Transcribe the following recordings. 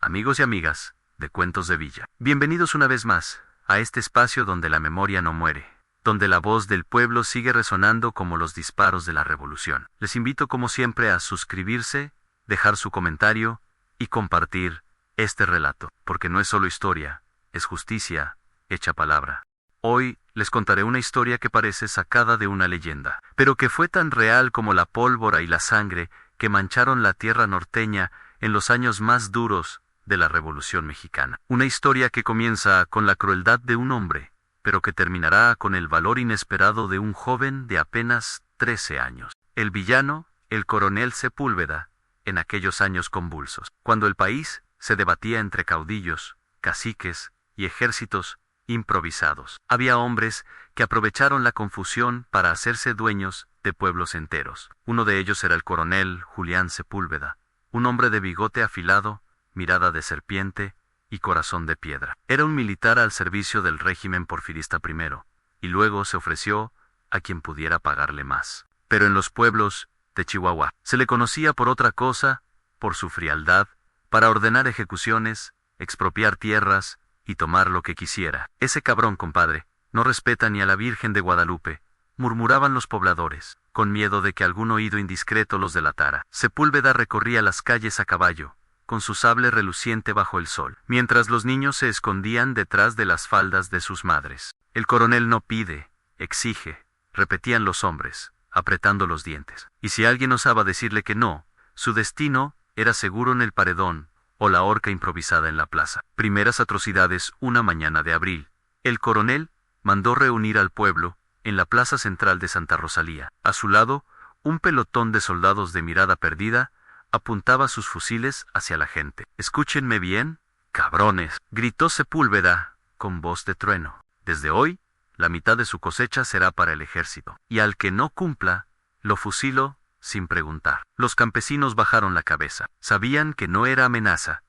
amigos y amigas de Cuentos de Villa. Bienvenidos una vez más a este espacio donde la memoria no muere, donde la voz del pueblo sigue resonando como los disparos de la revolución. Les invito como siempre a suscribirse, dejar su comentario y compartir este relato, porque no es solo historia, es justicia hecha palabra. Hoy les contaré una historia que parece sacada de una leyenda, pero que fue tan real como la pólvora y la sangre que mancharon la tierra norteña en los años más duros de la Revolución Mexicana. Una historia que comienza con la crueldad de un hombre, pero que terminará con el valor inesperado de un joven de apenas 13 años. El villano, el coronel Sepúlveda, en aquellos años convulsos, cuando el país se debatía entre caudillos, caciques y ejércitos improvisados. Había hombres que aprovecharon la confusión para hacerse dueños de pueblos enteros. Uno de ellos era el coronel Julián Sepúlveda, un hombre de bigote afilado, mirada de serpiente y corazón de piedra. Era un militar al servicio del régimen porfirista primero, y luego se ofreció a quien pudiera pagarle más. Pero en los pueblos de Chihuahua se le conocía por otra cosa, por su frialdad, para ordenar ejecuciones, expropiar tierras y tomar lo que quisiera. Ese cabrón, compadre, no respeta ni a la Virgen de Guadalupe, murmuraban los pobladores, con miedo de que algún oído indiscreto los delatara. Sepúlveda recorría las calles a caballo, con su sable reluciente bajo el sol, mientras los niños se escondían detrás de las faldas de sus madres. El coronel no pide, exige, repetían los hombres, apretando los dientes. Y si alguien osaba decirle que no, su destino era seguro en el paredón o la horca improvisada en la plaza. Primeras atrocidades una mañana de abril. El coronel mandó reunir al pueblo en la plaza central de Santa Rosalía. A su lado, un pelotón de soldados de mirada perdida apuntaba sus fusiles hacia la gente. «Escúchenme bien, cabrones», gritó Sepúlveda con voz de trueno. «Desde hoy, la mitad de su cosecha será para el ejército, y al que no cumpla, lo fusilo sin preguntar». Los campesinos bajaron la cabeza. Sabían que no era amenaza.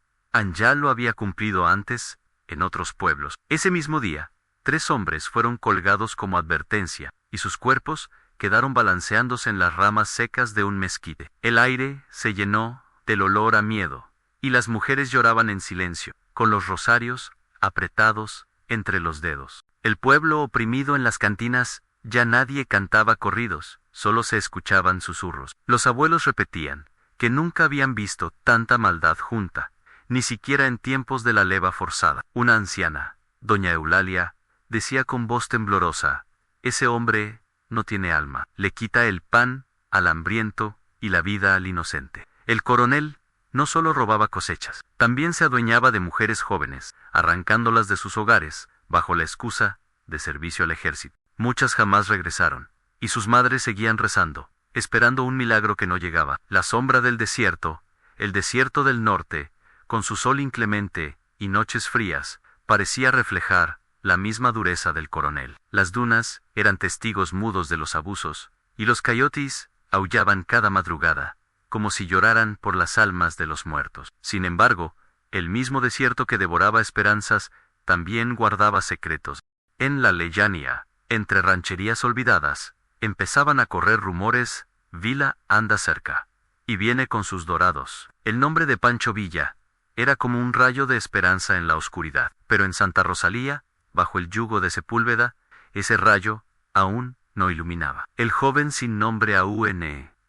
Ya lo había cumplido antes en otros pueblos. Ese mismo día, 3 hombres fueron colgados como advertencia, y sus cuerpos quedaron balanceándose en las ramas secas de un mezquite. El aire se llenó del olor a miedo, y las mujeres lloraban en silencio, con los rosarios apretados entre los dedos. El pueblo oprimido en las cantinas, ya nadie cantaba corridos, solo se escuchaban susurros. Los abuelos repetían que nunca habían visto tanta maldad junta, ni siquiera en tiempos de la leva forzada. Una anciana, doña Eulalia, decía con voz temblorosa: «Ese hombre no tiene alma, le quita el pan al hambriento y la vida al inocente». El coronel no solo robaba cosechas, también se adueñaba de mujeres jóvenes, arrancándolas de sus hogares, bajo la excusa de servicio al ejército. Muchas jamás regresaron, y sus madres seguían rezando, esperando un milagro que no llegaba. La sombra del desierto, el desierto del norte, con su sol inclemente y noches frías, parecía reflejar la misma dureza del coronel. Las dunas eran testigos mudos de los abusos, y los coyotes aullaban cada madrugada, como si lloraran por las almas de los muertos. Sin embargo, el mismo desierto que devoraba esperanzas, también guardaba secretos. En la lejanía, entre rancherías olvidadas, empezaban a correr rumores: «Vila anda cerca, y viene con sus dorados». El nombre de Pancho Villa era como un rayo de esperanza en la oscuridad, pero en Santa Rosalía, bajo el yugo de Sepúlveda, ese rayo aún no iluminaba. El joven sin nombre aún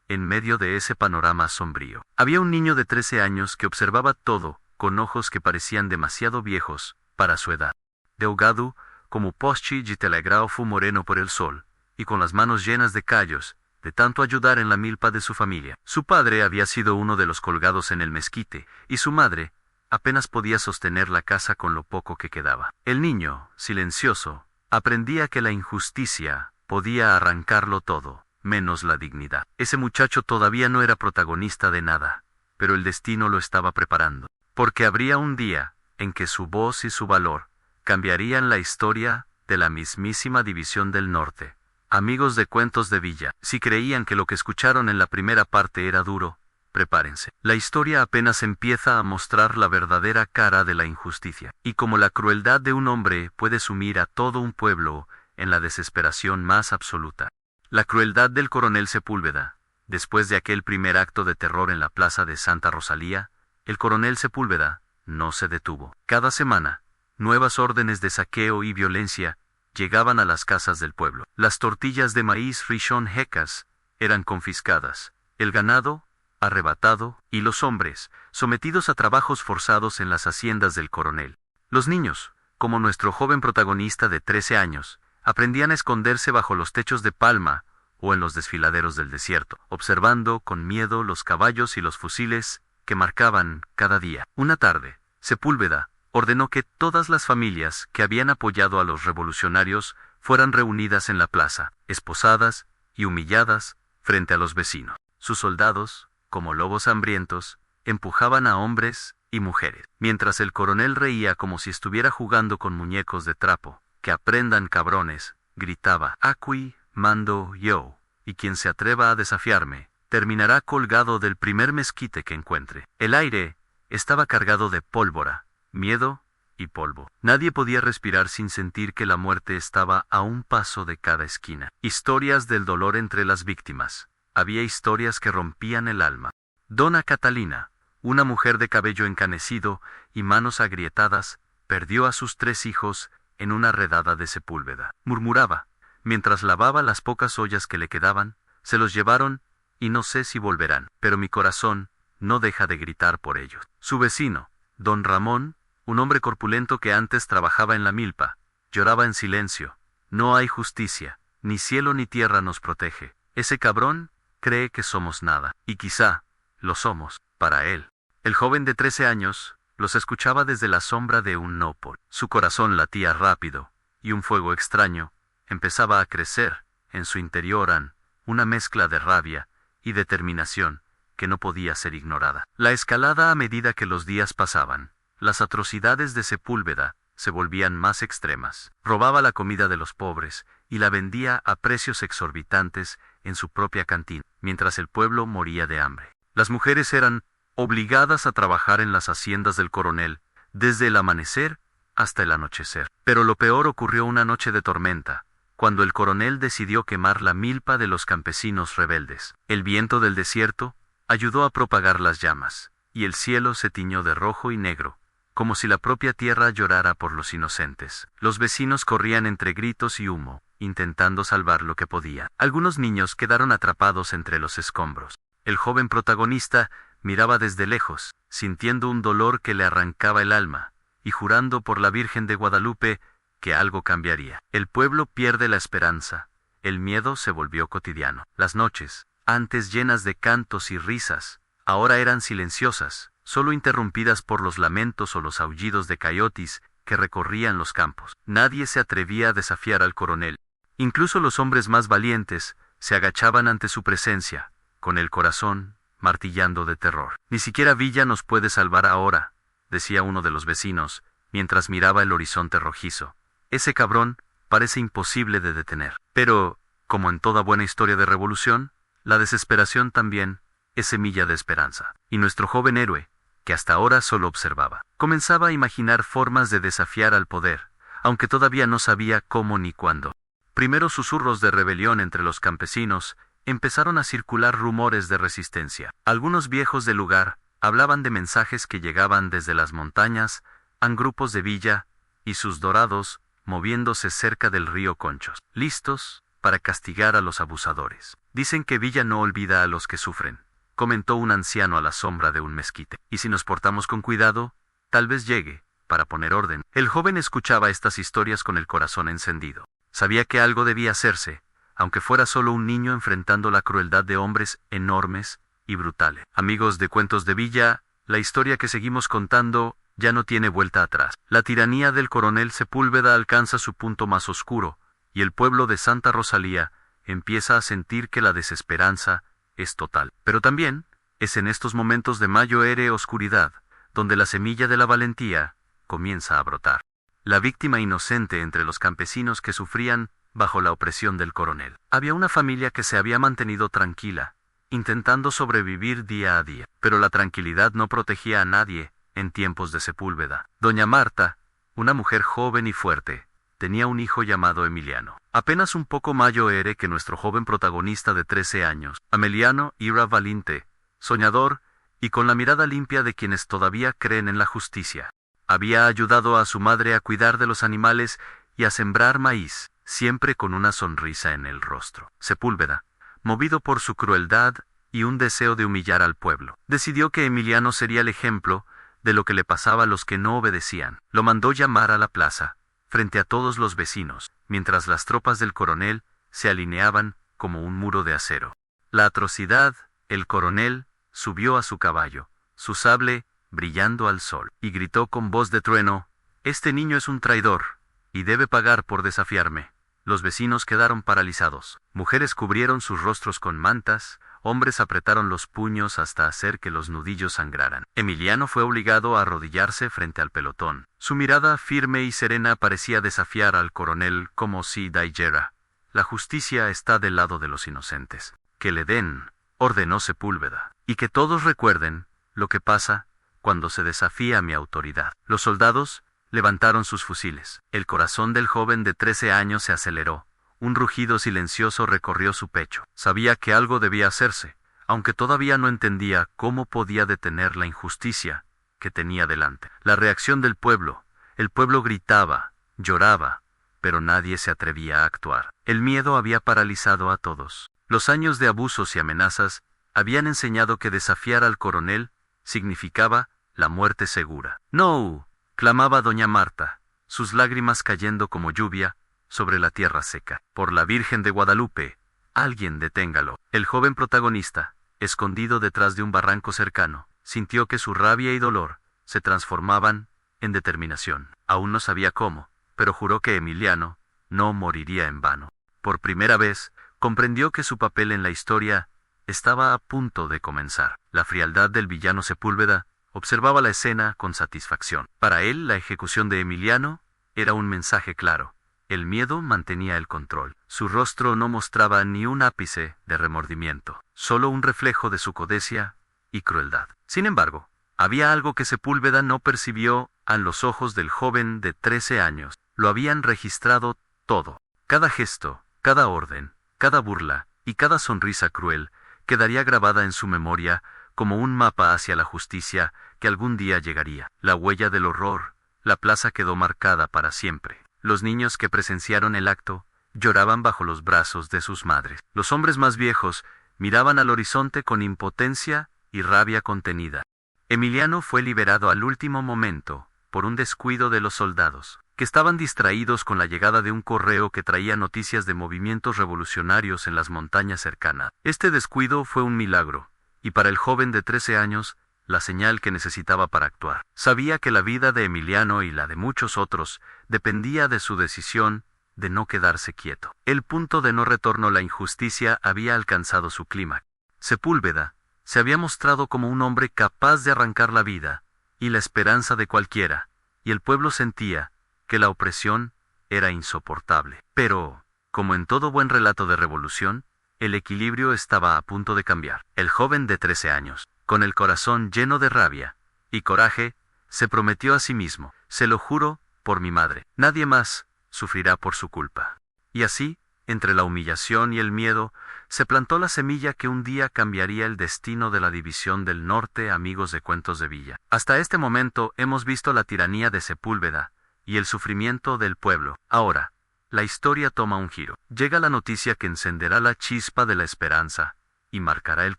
en medio de ese panorama sombrío. Había un niño de 13 años que observaba todo con ojos que parecían demasiado viejos para su edad. Delgado, como poschi y telegrafo moreno por el sol, y con las manos llenas de callos, de tanto ayudar en la milpa de su familia. Su padre había sido uno de los colgados en el mezquite, y su madre apenas podía sostener la casa con lo poco que quedaba. El niño, silencioso, aprendía que la injusticia podía arrancarlo todo, menos la dignidad. Ese muchacho todavía no era protagonista de nada, pero el destino lo estaba preparando, porque habría un día en que su voz y su valor cambiarían la historia de la mismísima División del Norte. Amigos de Cuentos de Villa, si creían que lo que escucharon en la primera parte era duro, prepárense. La historia apenas empieza a mostrar la verdadera cara de la injusticia, y como la crueldad de un hombre puede sumir a todo un pueblo en la desesperación más absoluta. La crueldad del coronel Sepúlveda. Después de aquel primer acto de terror en la plaza de Santa Rosalía, el coronel Sepúlveda no se detuvo. Cada semana, nuevas órdenes de saqueo y violencia llegaban a las casas del pueblo. Las tortillas de maíz Rishon Hecas eran confiscadas, el ganado arrebatado, y los hombres sometidos a trabajos forzados en las haciendas del coronel. Los niños, como nuestro joven protagonista de 13 años, aprendían a esconderse bajo los techos de palma o en los desfiladeros del desierto, observando con miedo los caballos y los fusiles que marcaban cada día. Una tarde, Sepúlveda ordenó que todas las familias que habían apoyado a los revolucionarios fueran reunidas en la plaza, esposadas y humilladas frente a los vecinos. Sus soldados, como lobos hambrientos, empujaban a hombres y mujeres, mientras el coronel reía como si estuviera jugando con muñecos de trapo. «Que aprendan, cabrones», gritaba. «Aquí mando yo, y quien se atreva a desafiarme, terminará colgado del primer mezquite que encuentre». El aire estaba cargado de pólvora, miedo y polvo. Nadie podía respirar sin sentir que la muerte estaba a un paso de cada esquina. Historias del dolor entre las víctimas. Había historias que rompían el alma. Dona Catalina, una mujer de cabello encanecido y manos agrietadas, perdió a sus 3 hijos en una redada de Sepúlveda. Murmuraba, mientras lavaba las pocas ollas que le quedaban: «Se los llevaron y no sé si volverán, pero mi corazón no deja de gritar por ellos». Su vecino, don Ramón, un hombre corpulento que antes trabajaba en la milpa, lloraba en silencio. «No hay justicia, ni cielo ni tierra nos protege. Ese cabrón cree que somos nada, y quizá lo somos, para él». El joven de 13 años los escuchaba desde la sombra de un nopal. Su corazón latía rápido, y un fuego extraño empezaba a crecer en su interior, una mezcla de rabia y determinación que no podía ser ignorada. La escalada a medida que los días pasaban. Las atrocidades de Sepúlveda se volvían más extremas. Robaba la comida de los pobres y la vendía a precios exorbitantes en su propia cantina, mientras el pueblo moría de hambre. Las mujeres eran obligadas a trabajar en las haciendas del coronel, desde el amanecer hasta el anochecer. Pero lo peor ocurrió una noche de tormenta, cuando el coronel decidió quemar la milpa de los campesinos rebeldes. El viento del desierto ayudó a propagar las llamas, y el cielo se tiñó de rojo y negro, como si la propia tierra llorara por los inocentes. Los vecinos corrían entre gritos y humo, intentando salvar lo que podían. Algunos niños quedaron atrapados entre los escombros. El joven protagonista miraba desde lejos, sintiendo un dolor que le arrancaba el alma, y jurando por la Virgen de Guadalupe que algo cambiaría. El pueblo pierde la esperanza. El miedo se volvió cotidiano. Las noches, antes llenas de cantos y risas, ahora eran silenciosas, solo interrumpidas por los lamentos o los aullidos de coyotes que recorrían los campos. Nadie se atrevía a desafiar al coronel. Incluso los hombres más valientes se agachaban ante su presencia, con el corazón martillando de terror. «Ni siquiera Villa nos puede salvar ahora», decía uno de los vecinos, mientras miraba el horizonte rojizo. «Ese cabrón parece imposible de detener». Pero, como en toda buena historia de revolución, la desesperación también es semilla de esperanza. Y nuestro joven héroe, que hasta ahora solo observaba, comenzaba a imaginar formas de desafiar al poder, aunque todavía no sabía cómo ni cuándo. Primeros susurros de rebelión entre los campesinos, empezaron a circular rumores de resistencia. Algunos viejos del lugar hablaban de mensajes que llegaban desde las montañas, a grupos de Villa y sus dorados moviéndose cerca del río Conchos, listos para castigar a los abusadores. «Dicen que Villa no olvida a los que sufren», comentó un anciano a la sombra de un mezquite. «Y si nos portamos con cuidado, tal vez llegue para poner orden». El joven escuchaba estas historias con el corazón encendido. Sabía que algo debía hacerse, aunque fuera solo un niño enfrentando la crueldad de hombres enormes y brutales. Amigos de Cuentos de Villa, la historia que seguimos contando ya no tiene vuelta atrás. La tiranía del coronel Sepúlveda alcanza su punto más oscuro, y el pueblo de Santa Rosalía empieza a sentir que la desesperanza es total. Pero también es en estos momentos de mayor oscuridad, donde la semilla de la valentía comienza a brotar. La víctima inocente entre los campesinos que sufrían bajo la opresión del coronel. Había una familia que se había mantenido tranquila, intentando sobrevivir día a día. Pero la tranquilidad no protegía a nadie en tiempos de Sepúlveda. Doña Marta, una mujer joven y fuerte, tenía un hijo llamado Emiliano. Apenas un poco mayor que nuestro joven protagonista de 13 años. Emiliano era valiente, soñador y con la mirada limpia de quienes todavía creen en la justicia. Había ayudado a su madre a cuidar de los animales y a sembrar maíz, siempre con una sonrisa en el rostro. Sepúlveda, movido por su crueldad y un deseo de humillar al pueblo, decidió que Emiliano sería el ejemplo de lo que le pasaba a los que no obedecían. Lo mandó llamar a la plaza, frente a todos los vecinos, mientras las tropas del coronel se alineaban como un muro de acero. La atrocidad, el coronel subió a su caballo, su sable brillando al sol, y gritó con voz de trueno: «Este niño es un traidor, y debe pagar por desafiarme». Los vecinos quedaron paralizados. Mujeres cubrieron sus rostros con mantas, hombres apretaron los puños hasta hacer que los nudillos sangraran. Emiliano fue obligado a arrodillarse frente al pelotón. Su mirada firme y serena parecía desafiar al coronel como si dijera: «La justicia está del lado de los inocentes. Que le den», ordenó Sepúlveda, «y que todos recuerden lo que pasa cuando se desafía mi autoridad». Los soldados levantaron sus fusiles. El corazón del joven de 13 años se aceleró. Un rugido silencioso recorrió su pecho. Sabía que algo debía hacerse, aunque todavía no entendía cómo podía detener la injusticia que tenía delante. La reacción del pueblo. El pueblo gritaba, lloraba, pero nadie se atrevía a actuar. El miedo había paralizado a todos. Los años de abusos y amenazas habían enseñado que desafiar al coronel significaba la muerte segura. «¡No!», clamaba doña Marta, sus lágrimas cayendo como lluvia sobre la tierra seca. «Por la Virgen de Guadalupe, alguien deténgalo». El joven protagonista, escondido detrás de un barranco cercano, sintió que su rabia y dolor se transformaban en determinación. Aún no sabía cómo, pero juró que Emiliano no moriría en vano. Por primera vez, comprendió que su papel en la historia estaba a punto de comenzar. La frialdad del villano Sepúlveda observaba la escena con satisfacción. Para él, la ejecución de Emiliano era un mensaje claro. El miedo mantenía el control. Su rostro no mostraba ni un ápice de remordimiento, solo un reflejo de su codicia y crueldad. Sin embargo, había algo que Sepúlveda no percibió a los ojos del joven de 13 años. Lo habían registrado todo. Cada gesto, cada orden, cada burla y cada sonrisa cruel quedaría grabada en su memoria como un mapa hacia la justicia que algún día llegaría. La huella del horror, la plaza quedó marcada para siempre. Los niños que presenciaron el acto lloraban bajo los brazos de sus madres. Los hombres más viejos miraban al horizonte con impotencia y rabia contenida. Emiliano fue liberado al último momento por un descuido de los soldados, que estaban distraídos con la llegada de un correo que traía noticias de movimientos revolucionarios en las montañas cercanas. Este descuido fue un milagro, y para el joven de 13 años, la señal que necesitaba para actuar. Sabía que la vida de Emiliano y la de muchos otros dependía de su decisión de no quedarse quieto. El punto de no retorno, la injusticia, había alcanzado su clímax. Sepúlveda se había mostrado como un hombre capaz de arrancar la vida y la esperanza de cualquiera, y el pueblo sentía que la opresión era insoportable. Pero, como en todo buen relato de revolución, el equilibrio estaba a punto de cambiar. El joven de 13 años, con el corazón lleno de rabia y coraje, se prometió a sí mismo: «Se lo juro por mi madre, nadie más sufrirá por su culpa». Y así, entre la humillación y el miedo, se plantó la semilla que un día cambiaría el destino de la división del norte. Amigos de Cuentos de Villa, hasta este momento hemos visto la tiranía de Sepúlveda y el sufrimiento del pueblo. Ahora, la historia toma un giro. Llega la noticia que encenderá la chispa de la esperanza y marcará el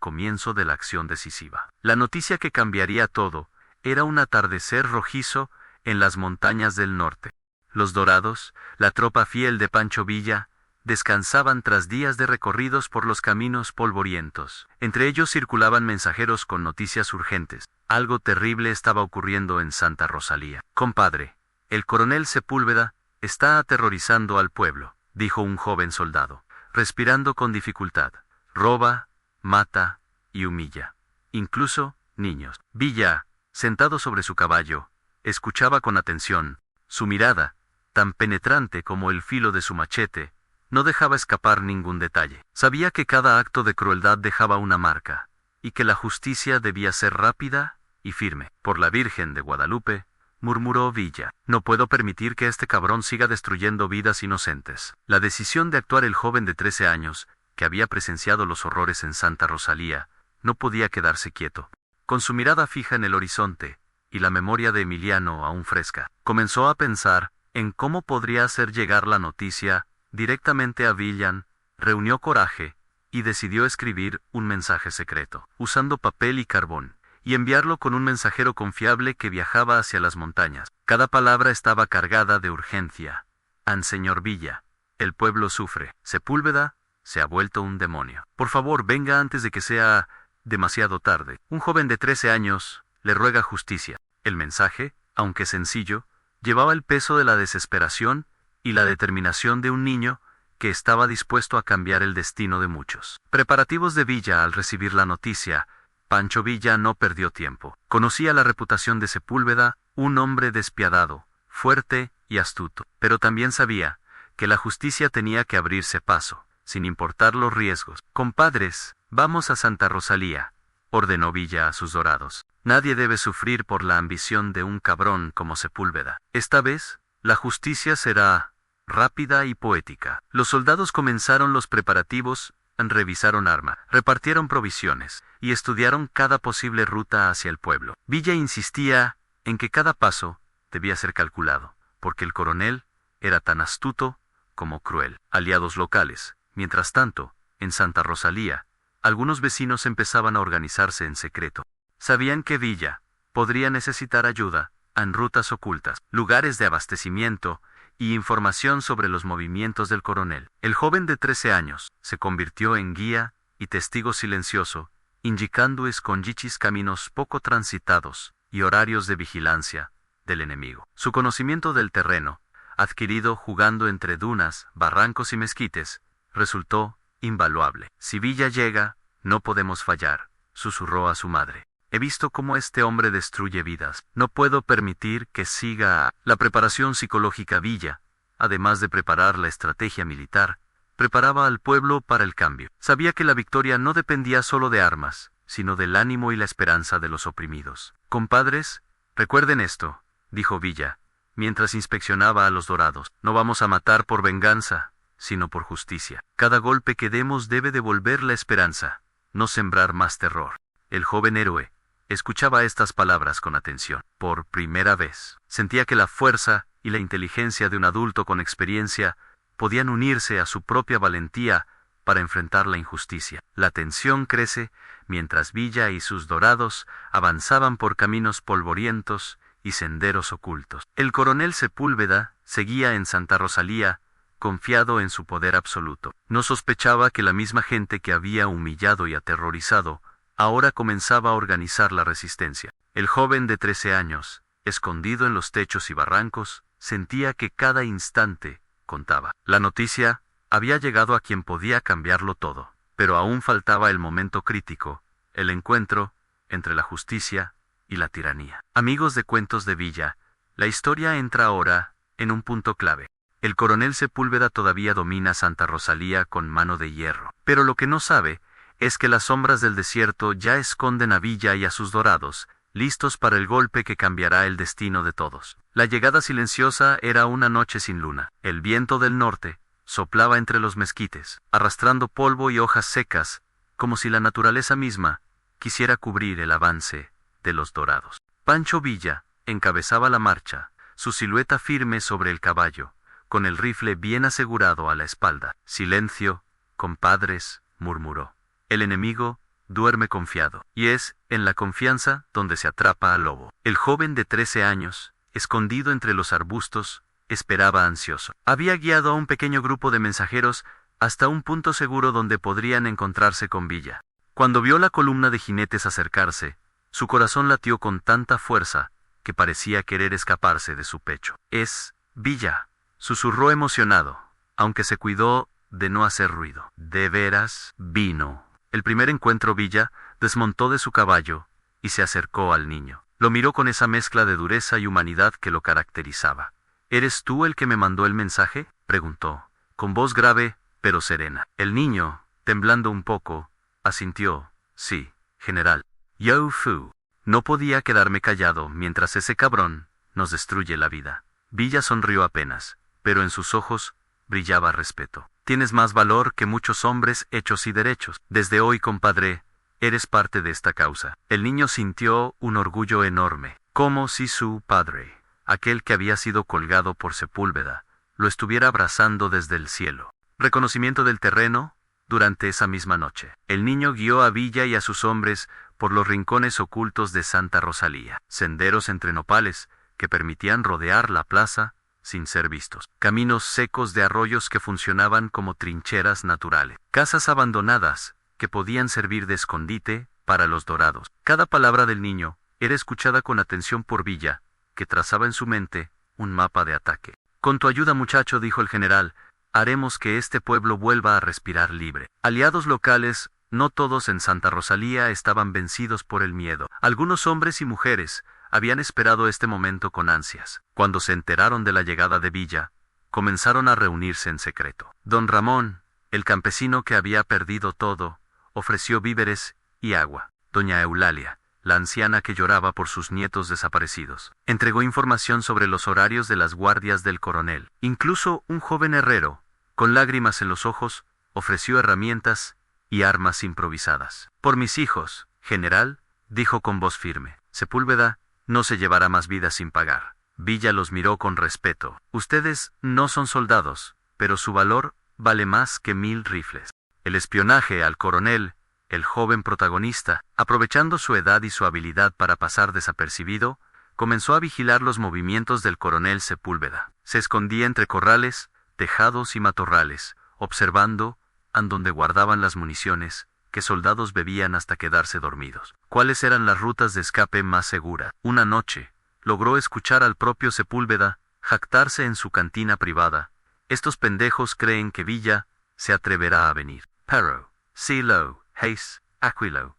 comienzo de la acción decisiva. La noticia que cambiaría todo era un atardecer rojizo en las montañas del norte. Los Dorados, la tropa fiel de Pancho Villa, descansaban tras días de recorridos por los caminos polvorientos. Entre ellos circulaban mensajeros con noticias urgentes. Algo terrible estaba ocurriendo en Santa Rosalía. «Compadre, el coronel Sepúlveda está aterrorizando al pueblo», dijo un joven soldado, respirando con dificultad. «Roba, mata y humilla, incluso niños». Villa, sentado sobre su caballo, escuchaba con atención. Su mirada, tan penetrante como el filo de su machete, no dejaba escapar ningún detalle. Sabía que cada acto de crueldad dejaba una marca, y que la justicia debía ser rápida y firme. «Por la Virgen de Guadalupe», murmuró Villa, «no puedo permitir que este cabrón siga destruyendo vidas inocentes». La decisión de actuar el joven de 13 años, que había presenciado los horrores en Santa Rosalía, no podía quedarse quieto. con su mirada fija en el horizonte, y la memoria de Emiliano aún fresca. Comenzó a pensar en cómo podría hacer llegar la noticia directamente a Villan, reunió coraje, y decidió escribir un mensaje secreto, usando papel y carbón, y enviarlo con un mensajero confiable que viajaba hacia las montañas. Cada palabra estaba cargada de urgencia. An señor Villa, el pueblo sufre. Sepúlveda se ha vuelto un demonio. Por favor, venga antes de que sea demasiado tarde. Un joven de 13 años le ruega justicia. El mensaje, aunque sencillo, llevaba el peso de la desesperación y la determinación de un niño que estaba dispuesto a cambiar el destino de muchos. Preparativos de Villa al recibir la noticia. Pancho Villa no perdió tiempo. Conocía la reputación de Sepúlveda, un hombre despiadado, fuerte y astuto, pero también sabía que la justicia tenía que abrirse paso, sin importar los riesgos. Compadres, vamos a Santa Rosalía, ordenó Villa a sus dorados. Nadie debe sufrir por la ambición de un cabrón como Sepúlveda. Esta vez, la justicia será rápida y poética. Los soldados comenzaron los preparativos, revisaron armas, repartieron provisiones, y estudiaron cada posible ruta hacia el pueblo. Villa insistía en que cada paso debía ser calculado, porque el coronel era tan astuto como cruel. Aliados locales. Mientras tanto, en Santa Rosalía, algunos vecinos empezaban a organizarse en secreto. Sabían que Villa podría necesitar ayuda en rutas ocultas, lugares de abastecimiento y información sobre los movimientos del coronel. El joven de 13 años se convirtió en guía y testigo silencioso, indicando escondites caminos poco transitados y horarios de vigilancia del enemigo. Su conocimiento del terreno, adquirido jugando entre dunas, barrancos y mezquites, resultó invaluable. Si Villa llega, no podemos fallar, susurró a su madre. He visto cómo este hombre destruye vidas. No puedo permitir que siga. La preparación psicológica. Villa, además de preparar la estrategia militar, preparaba al pueblo para el cambio. Sabía que la victoria no dependía solo de armas, sino del ánimo y la esperanza de los oprimidos. Compadres, recuerden esto, dijo Villa, mientras inspeccionaba a los dorados. No vamos a matar por venganza, sino por justicia. Cada golpe que demos debe devolver la esperanza, no sembrar más terror. El joven héroe escuchaba estas palabras con atención. Por primera vez, sentía que la fuerza y la inteligencia de un adulto con experiencia podían unirse a su propia valentía para enfrentar la injusticia. La tensión crece mientras Villa y sus dorados avanzaban por caminos polvorientos y senderos ocultos. El coronel Sepúlveda seguía en Santa Rosalía, confiado en su poder absoluto. No sospechaba que la misma gente que había humillado y aterrorizado ahora comenzaba a organizar la resistencia. El joven de 13 años, escondido en los techos y barrancos, sentía que cada instante contaba. La noticia había llegado a quien podía cambiarlo todo, pero aún faltaba el momento crítico, el encuentro entre la justicia y la tiranía. Amigos de Cuentos de Villa, la historia entra ahora en un punto clave. El coronel Sepúlveda todavía domina Santa Rosalía con mano de hierro, pero lo que no sabe es que las sombras del desierto ya esconden a Villa y a sus dorados, listos para el golpe que cambiará el destino de todos. La llegada silenciosa era una noche sin luna. El viento del norte soplaba entre los mezquites, arrastrando polvo y hojas secas, como si la naturaleza misma quisiera cubrir el avance de los dorados. Pancho Villa encabezaba la marcha, su silueta firme sobre el caballo, con el rifle bien asegurado a la espalda. Silencio, compadres, murmuró. El enemigo duerme confiado, y es en la confianza donde se atrapa al lobo. El joven de 13 años, escondido entre los arbustos, esperaba ansioso. Había guiado a un pequeño grupo de mensajeros hasta un punto seguro donde podrían encontrarse con Villa. Cuando vio la columna de jinetes acercarse, su corazón latió con tanta fuerza que parecía querer escaparse de su pecho. «Es Villa», susurró emocionado, aunque se cuidó de no hacer ruido. «¿De veras vino?» El primer encuentro. Villa desmontó de su caballo y se acercó al niño. Lo miró con esa mezcla de dureza y humanidad que lo caracterizaba. «¿Eres tú el que me mandó el mensaje?», preguntó, con voz grave pero serena. El niño, temblando un poco, asintió. «Sí, general. Yo fu. No podía quedarme callado mientras ese cabrón nos destruye la vida». Villa sonrió apenas, pero en sus ojos brillaba respeto. «Tienes más valor que muchos hombres hechos y derechos. Desde hoy, compadre, Eres parte de esta causa. El niño sintió un orgullo enorme, como si su padre, aquel que había sido colgado por Sepúlveda, lo estuviera abrazando desde el cielo. Reconocimiento del terreno. Durante esa misma noche, el niño guió a Villa y a sus hombres por los rincones ocultos de Santa Rosalía, senderos entre nopales que permitían rodear la plaza sin ser vistos, caminos secos de arroyos que funcionaban como trincheras naturales, casas abandonadas que podían servir de escondite para los dorados. Cada palabra del niño era escuchada con atención por Villa, que trazaba en su mente un mapa de ataque. Con tu ayuda, muchacho, dijo el general, haremos que este pueblo vuelva a respirar libre. Aliados locales, no todos en Santa Rosalía estaban vencidos por el miedo. Algunos hombres y mujeres habían esperado este momento con ansias. Cuando se enteraron de la llegada de Villa, comenzaron a reunirse en secreto. Don Ramón, el campesino que había perdido todo, ofreció víveres y agua. Doña Eulalia, la anciana que lloraba por sus nietos desaparecidos, entregó información sobre los horarios de las guardias del coronel. Incluso un joven herrero, con lágrimas en los ojos, ofreció herramientas y armas improvisadas. Por mis hijos, general, dijo con voz firme, Sepúlveda no se llevará más vidas sin pagar. Villa los miró con respeto. Ustedes no son soldados, pero su valor vale más que 1000 rifles. El espionaje al coronel, el joven protagonista, aprovechando su edad y su habilidad para pasar desapercibido, comenzó a vigilar los movimientos del coronel Sepúlveda. Se escondía entre corrales, tejados y matorrales, observando en donde guardaban las municiones, que soldados bebían hasta quedarse dormidos. ¿Cuáles eran las rutas de escape más seguras? Una noche, logró escuchar al propio Sepúlveda jactarse en su cantina privada. Estos pendejos creen que Villa se atreverá a venir. Pero, Silo, Hayes, Aquilo,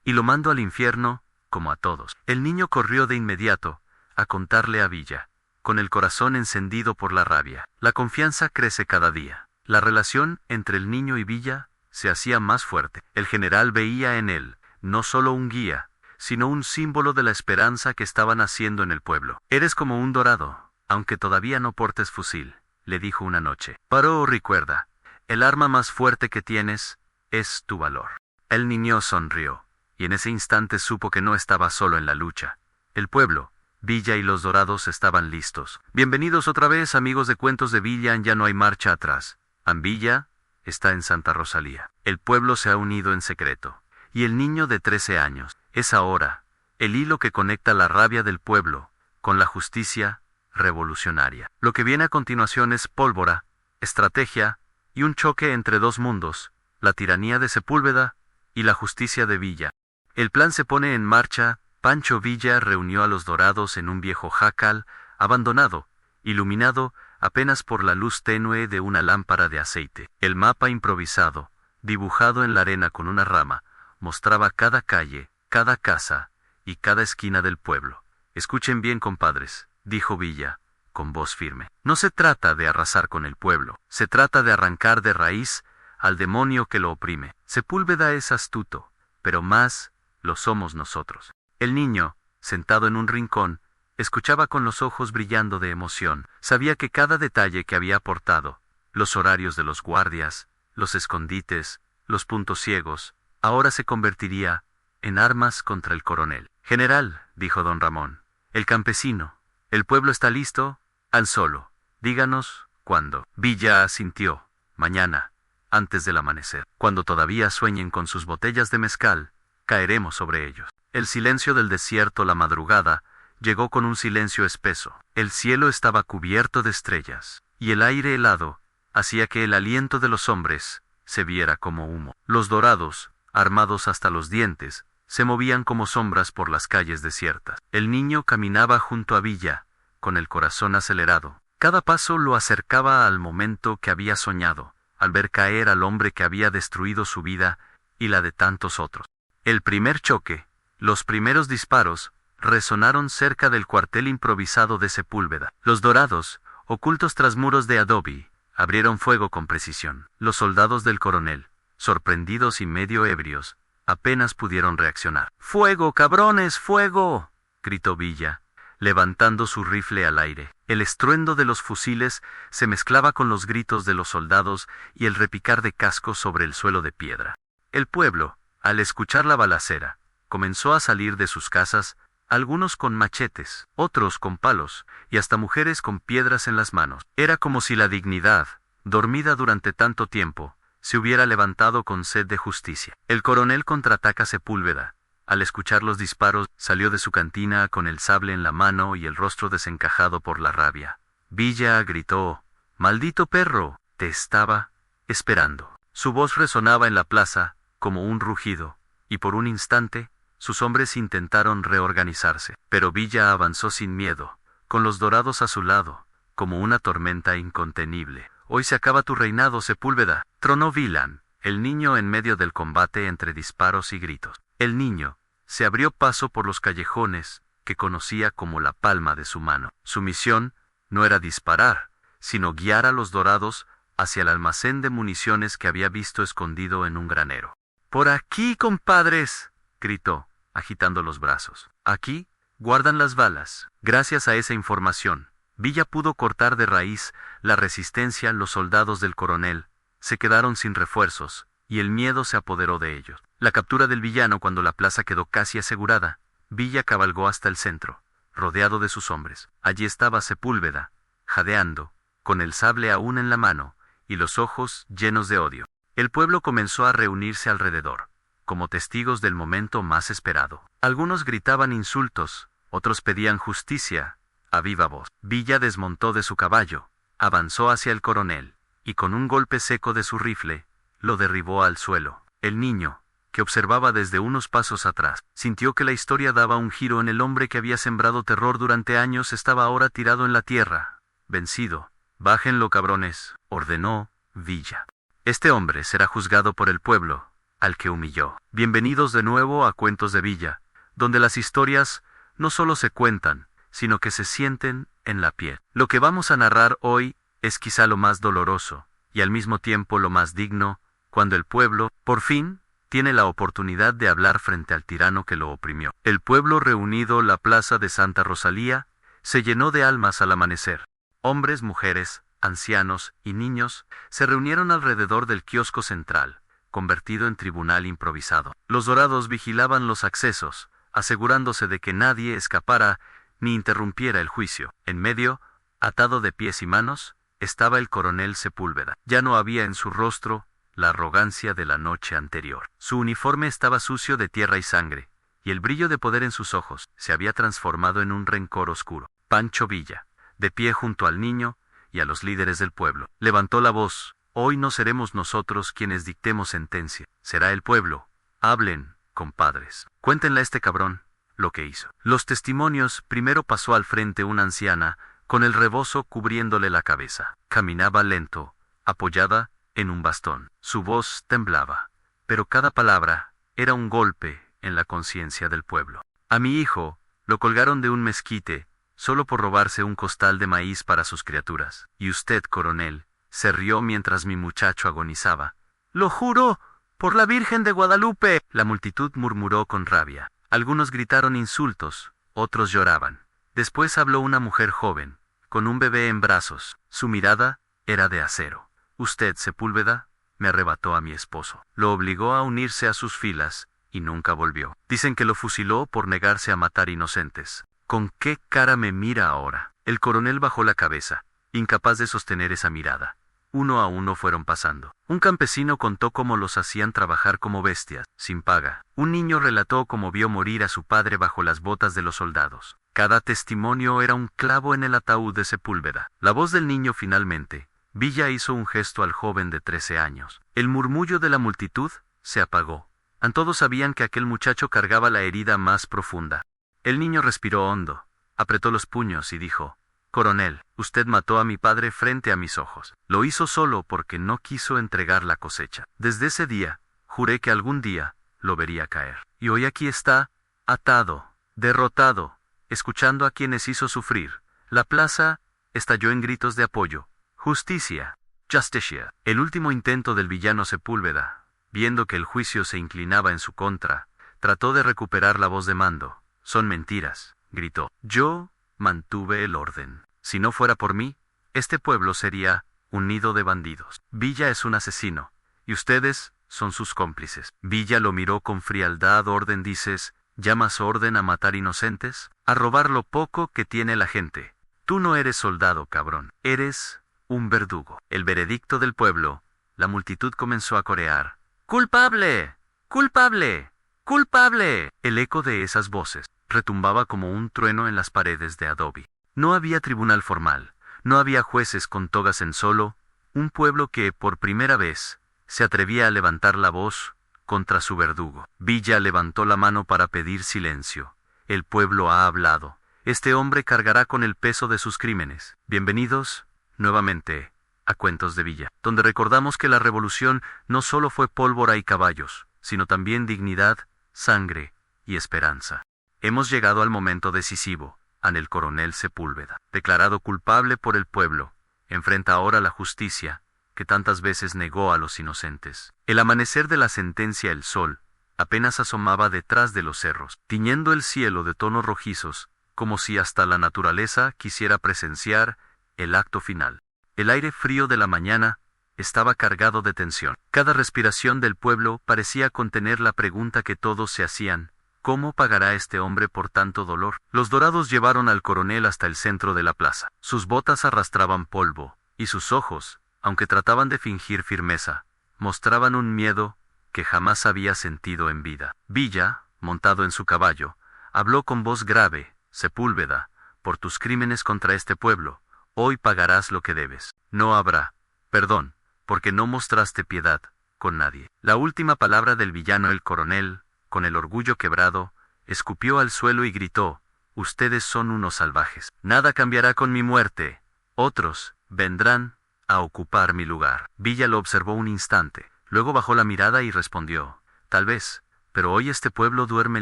y lo mando al infierno, como a todos. El niño corrió de inmediato a contarle a Villa, con el corazón encendido por la rabia. La confianza crece cada día. La relación entre el niño y Villa se hacía más fuerte. El general veía en él no solo un guía, sino un símbolo de la esperanza que estaban haciendo en el pueblo. Eres como un dorado, aunque todavía no portes fusil, le dijo una noche. Pero recuerda, el arma más fuerte que tienes es tu valor. El niño sonrió, y en ese instante supo que no estaba solo en la lucha. El pueblo, Villa y los dorados estaban listos. Bienvenidos otra vez, amigos de Cuentos de Villa, ya no hay marcha atrás. Villa está en Santa Rosalía. El pueblo se ha unido en secreto. Y el niño de 13 años es ahora el hilo que conecta la rabia del pueblo con la justicia revolucionaria. Lo que viene a continuación es pólvora, estrategia y un choque entre dos mundos, la tiranía de Sepúlveda y la justicia de Villa. El plan se pone en marcha. Pancho Villa reunió a los dorados en un viejo jacal abandonado, iluminado apenas por la luz tenue de una lámpara de aceite. El mapa improvisado, dibujado en la arena con una rama, mostraba cada calle, cada casa y cada esquina del pueblo. Escuchen bien, compadres, dijo Villa, con voz firme. No se trata de arrasar con el pueblo, se trata de arrancar de raíz al demonio que lo oprime. Sepúlveda es astuto, pero más lo somos nosotros. El niño, sentado en un rincón, escuchaba con los ojos brillando de emoción. Sabía que cada detalle que había aportado, los horarios de los guardias, los escondites, los puntos ciegos, ahora se convertiría en armas contra el coronel. General, dijo don Ramón, el campesino, el pueblo está listo, al solo. Díganos, ¿cuándo? Villa asintió. Mañana, antes del amanecer. Cuando todavía sueñen con sus botellas de mezcal, caeremos sobre ellos. El silencio del desierto la madrugada llegó con un silencio espeso. El cielo estaba cubierto de estrellas, y el aire helado hacía que el aliento de los hombres se viera como humo. Los dorados, armados hasta los dientes, se movían como sombras por las calles desiertas. El niño caminaba junto a Villa, con el corazón acelerado. Cada paso lo acercaba al momento que había soñado, al ver caer al hombre que había destruido su vida y la de tantos otros. El primer choque, los primeros disparos, resonaron cerca del cuartel improvisado de Sepúlveda. Los dorados, ocultos tras muros de adobe, abrieron fuego con precisión. Los soldados del coronel, sorprendidos y medio ebrios, apenas pudieron reaccionar. ¡Fuego, cabrones, fuego!, gritó Villa, levantando su rifle al aire. El estruendo de los fusiles se mezclaba con los gritos de los soldados y el repicar de cascos sobre el suelo de piedra. El pueblo, Al escuchar la balacera, comenzó a salir de sus casas, algunos con machetes, otros con palos, y hasta mujeres con piedras en las manos. Era como si la dignidad, dormida durante tanto tiempo, se hubiera levantado con sed de justicia. El coronel contraataca Sepúlveda. Al escuchar los disparos, salió de su cantina con el sable en la mano y el rostro desencajado por la rabia. Villa gritó: «¡Maldito perro! Te estaba esperando». Su voz resonaba en la plaza como un rugido, y por un instante, sus hombres intentaron reorganizarse. Pero Villa avanzó sin miedo, con los dorados a su lado, como una tormenta incontenible. «Hoy se acaba tu reinado, Sepúlveda», tronó Vilán, el niño en medio del combate entre disparos y gritos. El niño se abrió paso por los callejones, que conocía como la palma de su mano. Su misión no era disparar, sino guiar a los dorados hacia el almacén de municiones que había visto escondido en un granero. «¡Por aquí, compadres!», gritó, agitando los brazos. «Aquí guardan las balas». Gracias a esa información, Villa pudo cortar de raíz la resistencia. Los soldados del coronel se quedaron sin refuerzos, y el miedo se apoderó de ellos. La captura del villano, cuando la plaza quedó casi asegurada, Villa cabalgó hasta el centro, rodeado de sus hombres. Allí estaba Sepúlveda, jadeando, con el sable aún en la mano, y los ojos llenos de odio. El pueblo comenzó a reunirse alrededor, como testigos del momento más esperado. Algunos gritaban insultos, otros pedían justicia, a viva voz. Villa desmontó de su caballo, avanzó hacia el coronel, y con un golpe seco de su rifle, lo derribó al suelo. El niño, que observaba desde unos pasos atrás, sintió que la historia daba un giro. En el hombre que había sembrado terror durante años estaba ahora tirado en la tierra, vencido. «Bájenlo, cabrones», ordenó Villa. «Este hombre será juzgado por el pueblo, al que humilló». Bienvenidos de nuevo a Cuentos de Villa, donde las historias no solo se cuentan, sino que se sienten en la piel. Lo que vamos a narrar hoy es quizá lo más doloroso, y al mismo tiempo lo más digno, cuando el pueblo, por fin, tiene la oportunidad de hablar frente al tirano que lo oprimió. El pueblo reunido, la plaza de Santa Rosalía, se llenó de almas al amanecer. Hombres, mujeres, ancianos y niños se reunieron alrededor del kiosco central, convertido en tribunal improvisado. Los dorados vigilaban los accesos, asegurándose de que nadie escapara ni interrumpiera el juicio. En medio, atado de pies y manos, estaba el coronel Sepúlveda. Ya no había en su rostro la arrogancia de la noche anterior. Su uniforme estaba sucio de tierra y sangre, y el brillo de poder en sus ojos se había transformado en un rencor oscuro. Pancho Villa, de pie junto al niño y a los líderes del pueblo, levantó la voz: «Hoy no seremos nosotros quienes dictemos sentencia, será el pueblo. Hablen, compadres. Cuéntenle a este cabrón lo que hizo». Los testimonios. Primero pasó al frente una anciana, con el rebozo cubriéndole la cabeza. Caminaba lento, apoyada en un bastón. Su voz temblaba, pero cada palabra era un golpe en la conciencia del pueblo. «A mi hijo lo colgaron de un mezquite, solo por robarse un costal de maíz para sus criaturas. Y usted, coronel, se rió mientras mi muchacho agonizaba». «¡Lo juro, por la Virgen de Guadalupe!», la multitud murmuró con rabia. Algunos gritaron insultos, otros lloraban. Después habló una mujer joven, con un bebé en brazos. Su mirada era de acero. «Usted, Sepúlveda, me arrebató a mi esposo. Lo obligó a unirse a sus filas, y nunca volvió. Dicen que lo fusiló por negarse a matar inocentes. ¿Con qué cara me mira ahora?». El coronel bajó la cabeza, incapaz de sostener esa mirada. Uno a uno fueron pasando. Un campesino contó cómo los hacían trabajar como bestias, sin paga. Un niño relató cómo vio morir a su padre bajo las botas de los soldados. Cada testimonio era un clavo en el ataúd de Sepúlveda. La voz del niño finalmente. Villa hizo un gesto al joven de 13 años. El murmullo de la multitud se apagó. Todos sabían que aquel muchacho cargaba la herida más profunda. El niño respiró hondo, apretó los puños y dijo: «Coronel, usted mató a mi padre frente a mis ojos. Lo hizo solo porque no quiso entregar la cosecha. Desde ese día, juré que algún día lo vería caer. Y hoy aquí está, atado, derrotado, escuchando a quienes hizo sufrir». La plaza estalló en gritos de apoyo. «Justicia, justicia». El último intento del villano Sepúlveda, viendo que el juicio se inclinaba en su contra, trató de recuperar la voz de mando. «Son mentiras», gritó. «Yo mantuve el orden. Si no fuera por mí, este pueblo sería un nido de bandidos. Villa es un asesino, y ustedes son sus cómplices. Villa lo miró con frialdad. ¿Orden dices? ¿Llamas orden a matar inocentes? A robar lo poco que tiene la gente. Tú no eres soldado, cabrón. Eres un verdugo. El veredicto del pueblo. La multitud comenzó a corear. ¡Culpable! ¡Culpable! ¡Culpable! El eco de esas voces retumbaba como un trueno en las paredes de adobe. No había tribunal formal, no había jueces con togas en solo, un pueblo que, por primera vez, se atrevía a levantar la voz contra su verdugo. Villa levantó la mano para pedir silencio. El pueblo ha hablado. Este hombre cargará con el peso de sus crímenes. Bienvenidos, nuevamente, a Cuentos de Villa, donde recordamos que la revolución no solo fue pólvora y caballos, sino también dignidad, sangre y esperanza. Hemos llegado al momento decisivo. El coronel Sepúlveda, declarado culpable por el pueblo, enfrenta ahora la justicia, que tantas veces negó a los inocentes. El amanecer de la sentencia, el sol, apenas asomaba detrás de los cerros, tiñendo el cielo de tonos rojizos, como si hasta la naturaleza quisiera presenciar el acto final. El aire frío de la mañana estaba cargado de tensión. Cada respiración del pueblo parecía contener la pregunta que todos se hacían: ¿cómo pagará este hombre por tanto dolor? Los dorados llevaron al coronel hasta el centro de la plaza. Sus botas arrastraban polvo, y sus ojos, aunque trataban de fingir firmeza, mostraban un miedo que jamás había sentido en vida. Villa, montado en su caballo, habló con voz grave: Sepúlveda, por tus crímenes contra este pueblo, hoy pagarás lo que debes. No habrá perdón, porque no mostraste piedad con nadie. La última palabra del villano, el coronel, con el orgullo quebrado, escupió al suelo y gritó: ustedes son unos salvajes. Nada cambiará con mi muerte. Otros vendrán a ocupar mi lugar. Villa lo observó un instante, luego bajó la mirada y respondió: tal vez, pero hoy este pueblo duerme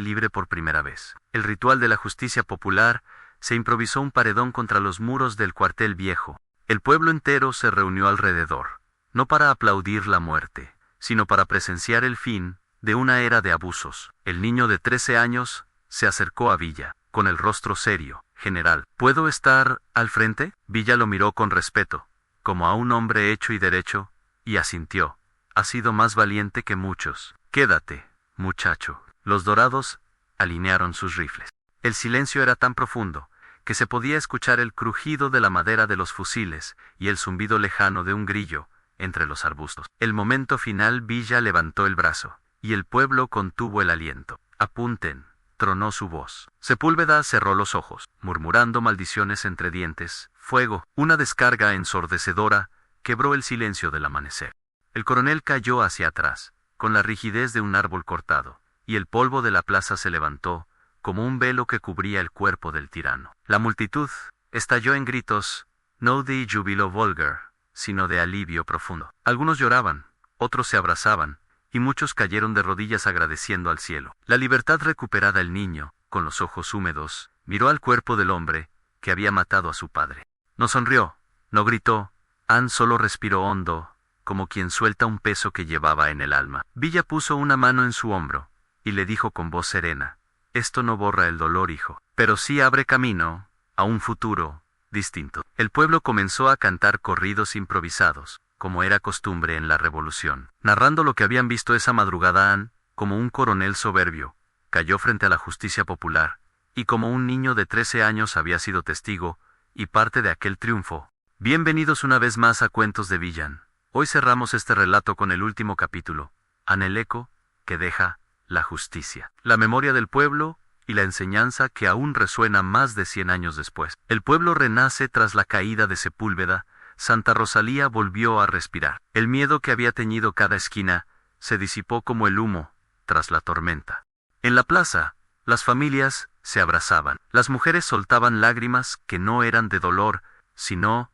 libre por primera vez. El ritual de la justicia popular se improvisó un paredón contra los muros del cuartel viejo. El pueblo entero se reunió alrededor, no para aplaudir la muerte, sino para presenciar el fin de una era de abusos. El niño de 13 años se acercó a Villa, con el rostro serio. General, ¿puedo estar al frente? Villa lo miró con respeto, como a un hombre hecho y derecho, y asintió. Has sido más valiente que muchos. Quédate, muchacho. Los dorados alinearon sus rifles. El silencio era tan profundo que se podía escuchar el crujido de la madera de los fusiles y el zumbido lejano de un grillo entre los arbustos. El momento final, Villa levantó el brazo, y el pueblo contuvo el aliento. Apunten, tronó su voz. Sepúlveda cerró los ojos, murmurando maldiciones entre dientes. Fuego. Una descarga ensordecedora quebró el silencio del amanecer. El coronel cayó hacia atrás, con la rigidez de un árbol cortado, y el polvo de la plaza se levantó, como un velo que cubría el cuerpo del tirano. La multitud estalló en gritos, no de júbilo vulgar, sino de alivio profundo. Algunos lloraban, otros se abrazaban, y muchos cayeron de rodillas agradeciendo al cielo. La libertad recuperada. El niño, con los ojos húmedos, miró al cuerpo del hombre que había matado a su padre. No sonrió, no gritó, solo respiró hondo, como quien suelta un peso que llevaba en el alma. Villa puso una mano en su hombro, y le dijo con voz serena: esto no borra el dolor, hijo, pero sí abre camino a un futuro distinto. El pueblo comenzó a cantar corridos improvisados, como era costumbre en la revolución, narrando lo que habían visto esa madrugada. Como un coronel soberbio, cayó frente a la justicia popular, y como un niño de 13 años había sido testigo y parte de aquel triunfo. Bienvenidos una vez más a Cuentos de Villan. Hoy cerramos este relato con el último capítulo, el eco que deja la justicia, la memoria del pueblo y la enseñanza que aún resuena más de 100 años después. El pueblo renace tras la caída de Sepúlveda. Santa Rosalía volvió a respirar. El miedo que había teñido cada esquina se disipó como el humo tras la tormenta. En la plaza, las familias se abrazaban. Las mujeres soltaban lágrimas que no eran de dolor, sino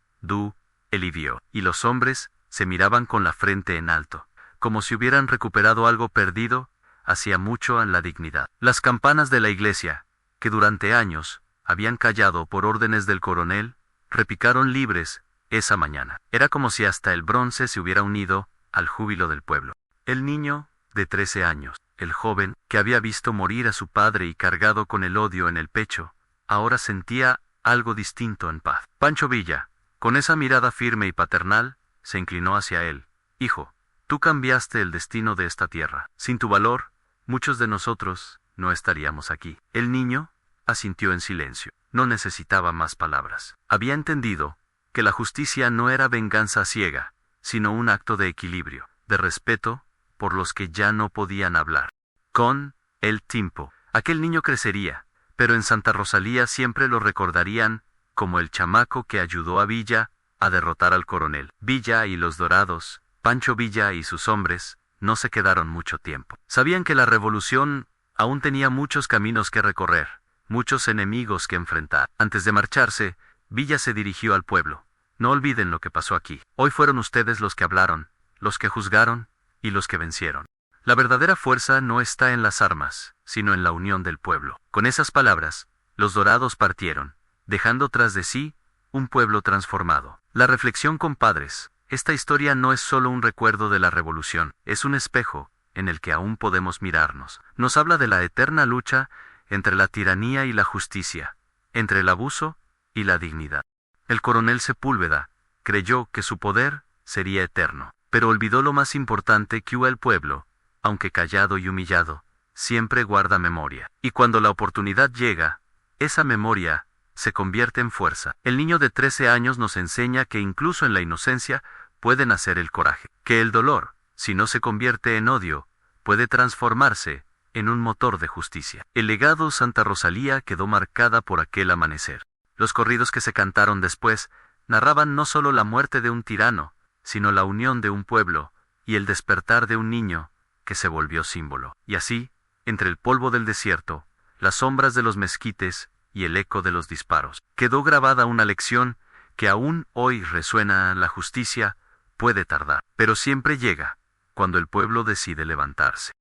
alivio. Y los hombres se miraban con la frente en alto, como si hubieran recuperado algo perdido hacía mucho en la dignidad. Las campanas de la iglesia, que durante años habían callado por órdenes del coronel, repicaron libres esa mañana. Era como si hasta el bronce se hubiera unido al júbilo del pueblo. El niño, de 13 años, el joven, que había visto morir a su padre y cargado con el odio en el pecho, ahora sentía algo distinto en paz. Pancho Villa, con esa mirada firme y paternal, se inclinó hacia él. Hijo, Tú cambiaste el destino de esta tierra. Sin tu valor, muchos de nosotros no estaríamos aquí. El niño asintió en silencio. No necesitaba más palabras. Había entendido que la justicia no era venganza ciega, sino un acto de equilibrio, de respeto por los que ya no podían hablar. Con el tiempo, aquel niño crecería, pero en Santa Rosalía siempre lo recordarían como el chamaco que ayudó a Villa a derrotar al coronel. Villa y los Dorados, Pancho Villa y sus hombres, no se quedaron mucho tiempo. Sabían que la revolución aún tenía muchos caminos que recorrer, muchos enemigos que enfrentar. Antes de marcharse, Villa se dirigió al pueblo. No olviden lo que pasó aquí. Hoy fueron ustedes los que hablaron, los que juzgaron y los que vencieron. La verdadera fuerza no está en las armas, sino en la unión del pueblo. Con esas palabras, los Dorados partieron, dejando tras de sí un pueblo transformado. La reflexión, compadres: esta historia no es solo un recuerdo de la revolución, es un espejo en el que aún podemos mirarnos. Nos habla de la eterna lucha entre la tiranía y la justicia, entre el abuso y la dignidad. El coronel Sepúlveda creyó que su poder sería eterno, pero olvidó lo más importante: que el pueblo, aunque callado y humillado, siempre guarda memoria. Y cuando la oportunidad llega, esa memoria se convierte en fuerza. El niño de 13 años nos enseña que incluso en la inocencia puede nacer el coraje, que el dolor, si no se convierte en odio, puede transformarse en un motor de justicia. El legado Santa Rosalía quedó marcada por aquel amanecer. Los corridos que se cantaron después narraban no solo la muerte de un tirano, sino la unión de un pueblo y el despertar de un niño que se volvió símbolo. Y así, entre el polvo del desierto, las sombras de los mezquites y el eco de los disparos, quedó grabada una lección que aún hoy resuena: la justicia puede tardar, pero siempre llega cuando el pueblo decide levantarse.